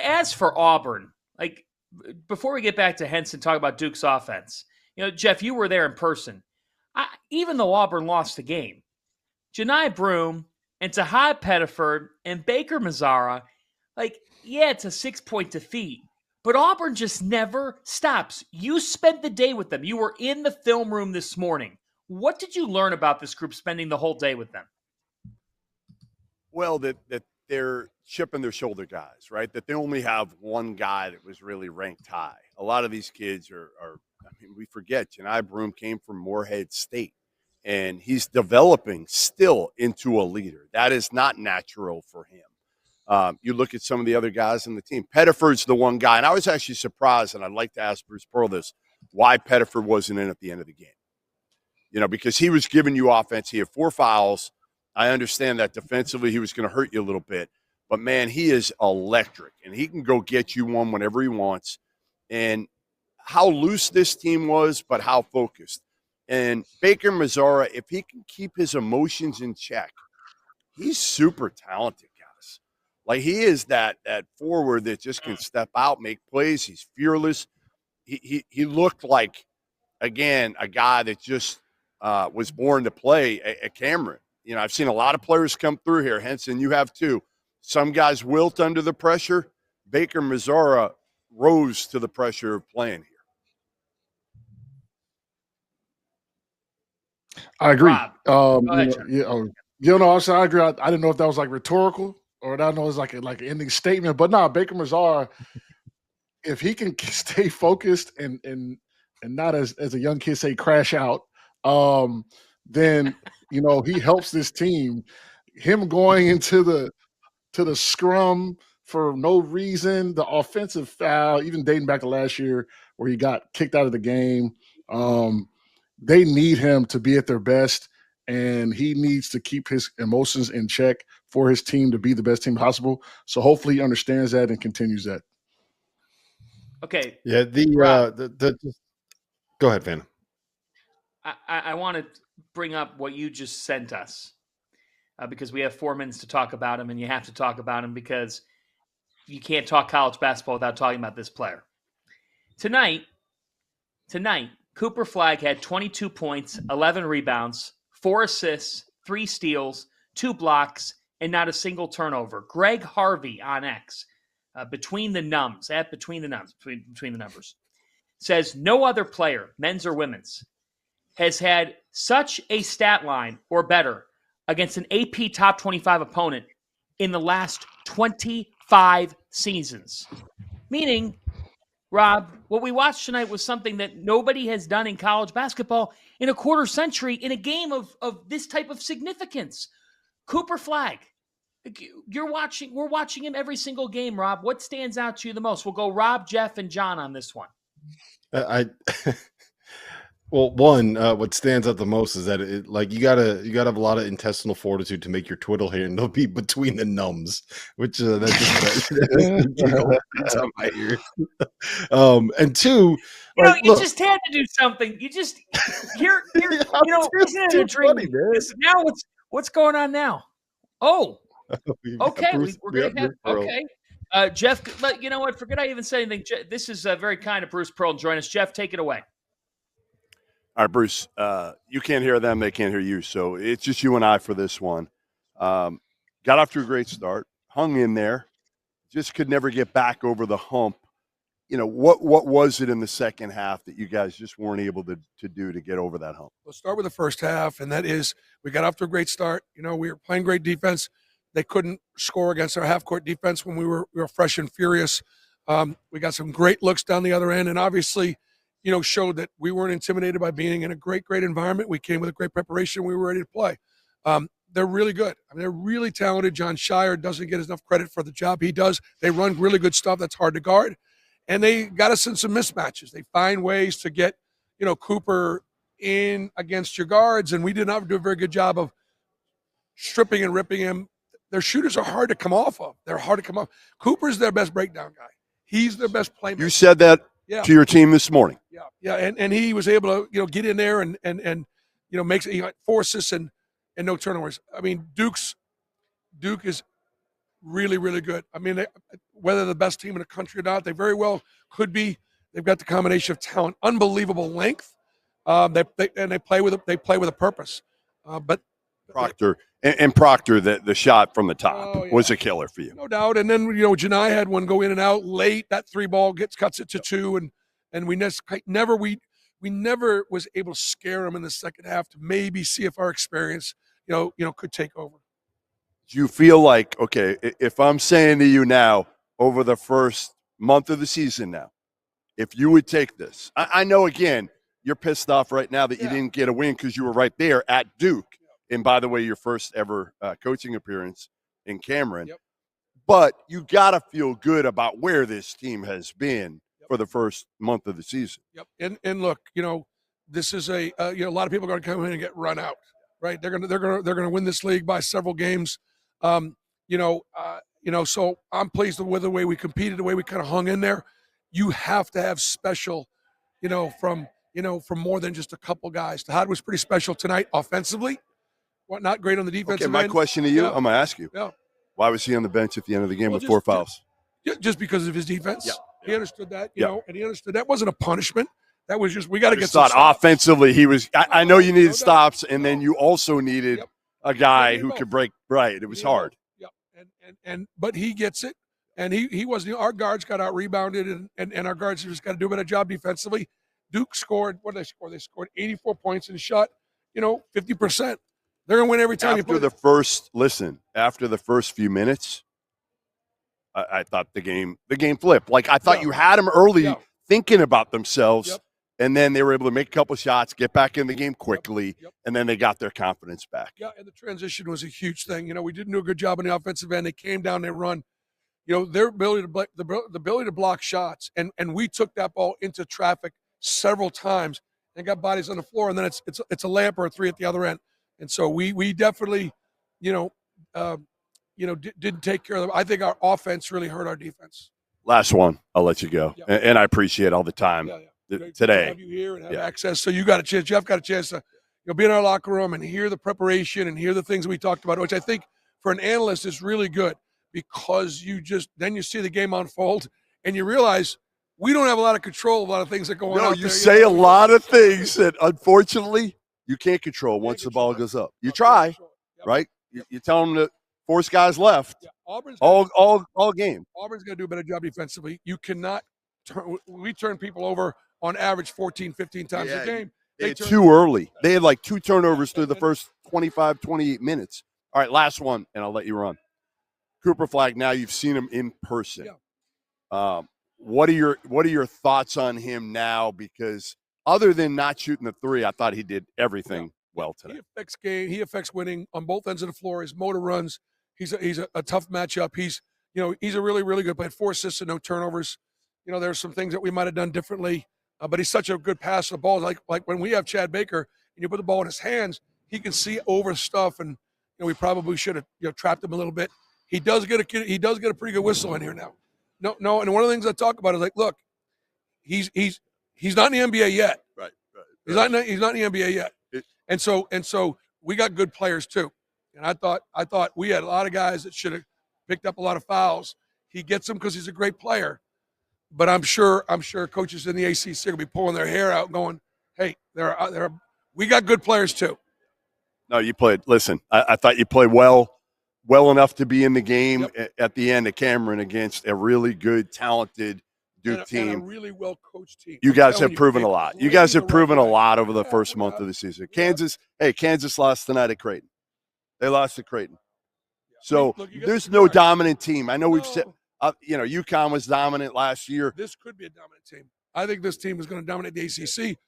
As for Auburn, like before we get back to Henson, talk about Duke's offense. Jeff, you were there in person. Even though Auburn lost the game, Janai Broome and Tahad Pettiford and Baker Mazzara, it's a 6-point defeat, but Auburn just never stops. You spent the day with them. You were in the film room this morning. What did you learn about this group spending the whole day with them? Well, that they're chipping their shoulder guys, right? That they only have one guy that was really ranked high. A lot of these kids are we forget, Janai Broome came from Morehead State, and he's developing still into a leader. That is not natural for him. You look at some of the other guys on the team. Pettiford's the one guy, and I was actually surprised, and I'd like to ask Bruce Pearl this, why Pettiford wasn't in at the end of the game. Because he was giving you offense. He had 4 fouls. I understand that defensively he was going to hurt you a little bit. But, man, he is electric, and he can go get you one whenever he wants. And how loose this team was, but how focused. And Baker Mazzara, if he can keep his emotions in check, he's super talented, guys. Like, he is that forward that just can step out, make plays. He's fearless. He looked like, again, a guy that just was born to play at Cameron. I've seen a lot of players come through here. Henson, you have too. Some guys wilt under the pressure. Baker Mazzara rose to the pressure of playing here. I agree. Rob, go ahead, I agree. I didn't know if that was like rhetorical or I know it was like an ending statement. But no, Baker Mazzara, if he can stay focused and not as a young kid say crash out, then he helps this team. Him going into the scrum for no reason, the offensive foul, even dating back to last year where he got kicked out of the game. They need him to be at their best, and he needs to keep his emotions in check for his team to be the best team possible. So hopefully he understands that and continues that. Okay. Yeah. Go ahead, Van. I want to bring up what you just sent us because we have 4 minutes to talk about him, and you have to talk about him because you can't talk college basketball without talking about this player. Tonight, Cooper Flagg had 22 points, 11 rebounds, 4 assists, 3 steals, 2 blocks, and not a single turnover. Greg Harvey on X, between the numbers, says no other player, men's or women's, has had such a stat line or better against an AP top 25 opponent in the last 25 seasons. Meaning, Rob, what we watched tonight was something that nobody has done in college basketball in a quarter century in a game of this type of significance. Cooper Flagg, we're watching him every single game, Rob. What stands out to you the most? We'll go Rob, Jeff, and John on this one. Well, one, what stands out the most is that you gotta have a lot of intestinal fortitude to make your Twitter handle be between the numbs, which that just on my ears. And two, you just had to do something. You just here, isn't it a dream? Funny, now what's going on now? Oh, okay, we're gonna have okay. Jeff, you know what? Forget I even said anything. This is very kind of Bruce Pearl to join us. Jeff, take it away. All right, Bruce, you can't hear them. They can't hear you. So it's just you and I for this one. Got off to a great start, hung in there, just could never get back over the hump. What was it in the second half that you guys just weren't able to do to get over that hump? Let's start with the first half, and that is we got off to a great start. We were playing great defense. They couldn't score against our half-court defense when we were fresh and furious. We got some great looks down the other end, and obviously – showed that we weren't intimidated by being in a great environment. We came with a great preparation. We were ready to play. They're really good. They're really talented. John Shire doesn't get enough credit for the job he does. They run really good stuff that's hard to guard. And they got us in some mismatches. They find ways to get, Cooper in against your guards, and we did not do a very good job of stripping and ripping him. Their shooters are hard to come off of. They're hard to come off. Cooper's their best breakdown guy. He's their best playmaker. You said that to your team this morning. Yeah, and he was able to get in there and makes 4 assists and no turnovers. Duke is really, really good. I mean, whether the best team in the country or not, they very well could be. They've got the combination of talent, unbelievable length. They play with a purpose. But Proctor and Proctor, the shot from the top was a killer for you, no doubt. And then Janai had one go in and out late. That 3-ball cuts it to 2, and we never was able to scare them in the second half to maybe see if our experience could take over. Do you feel like, okay, if I'm saying to you now over the first month of the season now, if you would take this, I know again you're pissed off right now that you didn't get a win because you were right there at Duke. And by the way, your first ever coaching appearance in Cameron. Yep. But you got to feel good about where this team has been for the first month of the season. Yep. And look, this is a lot of people are going to come in and get run out, right? They're going to win this league by several games. So I'm pleased with the way we competed, the way we kind of hung in there. You have to have special, from more than just a couple guys. Todd was pretty special tonight offensively. Not great on the defensive end. My question to you, I'm going to ask you. Yeah. Why was he on the bench at the end of the game with 4 fouls? Just because of his defense. Yeah. He understood that, and he understood that wasn't a punishment. That was just, we got to get some stops. Offensively, he was – I know you needed stops, and then you also needed a guy who could break – right. It was hard. Yeah. But he gets it. And he wasn't. Our guards got out rebounded, and our guards just got to do a better job defensively. Duke scored. What did they score? They scored 84 points and shot, 50%. They're gonna win every time. After the first few minutes, I thought the game flipped. Like I thought you had them early, thinking about themselves, and then they were able to make a couple shots, get back in the game quickly, and then they got their confidence back. Yeah, and the transition was a huge thing. We didn't do a good job on the offensive end. They came down, they run. Their ability to block shots, and we took that ball into traffic several times and got bodies on the floor, and then it's a layup or a 3 at the other end, and so we definitely, didn't take care of them. I think our offense really hurt our defense. Last one, I'll let you go, and I appreciate all the time today. Have you here and have access, so you got a chance. Jeff got a chance to be in our locker room and hear the preparation and hear the things we talked about, which I think for an analyst is really good. Because you see the game unfold and you realize we don't have a lot of control of a lot of things that go on. No, out you there. say a lot of things that unfortunately you can't control once the ball goes up. You try, right? You tell them to force guys left. Yeah. Auburn's all game. Auburn's going to do a better job defensively. You cannot we turn people over on average 14, 15 times a game. It's too early. They had like 2 turnovers through the first 25, 28 minutes. All right, last one, and I'll let you run. Cooper Flagg, now you've seen him in person. Yeah. What are your thoughts on him now? Because other than not shooting the 3, I thought he did everything well today. He affects winning on both ends of the floor. His motor runs. He's a tough matchup. He's a really, really good player. 4 assists and no turnovers. There's some things that we might have done differently, but he's such a good passer of the ball. Like when we have Chad Baker and you put the ball in his hands, he can see over stuff, and we probably should have trapped him a little bit. He does get a pretty good whistle in here now. No, and one of the things I talk about is like, look, he's not in the NBA yet. Right. He's not in the NBA yet. And so we got good players too. And I thought we had a lot of guys that should have picked up a lot of fouls. He gets them because he's a great player. But I'm sure coaches in the ACC are gonna be pulling their hair out, going, "Hey, we got good players too." No, you played. Listen, I thought you played well enough to be in the game at the end of Cameron against a really good, talented Duke team. And a really well-coached team. You guys have proven a lot. You guys have proven a lot over the first month of the season. Kansas lost tonight at Creighton. They lost to Creighton. So there's no dominant team. I know we've said, UConn was dominant last year. This could be a dominant team. I think this team is going to dominate the ACC.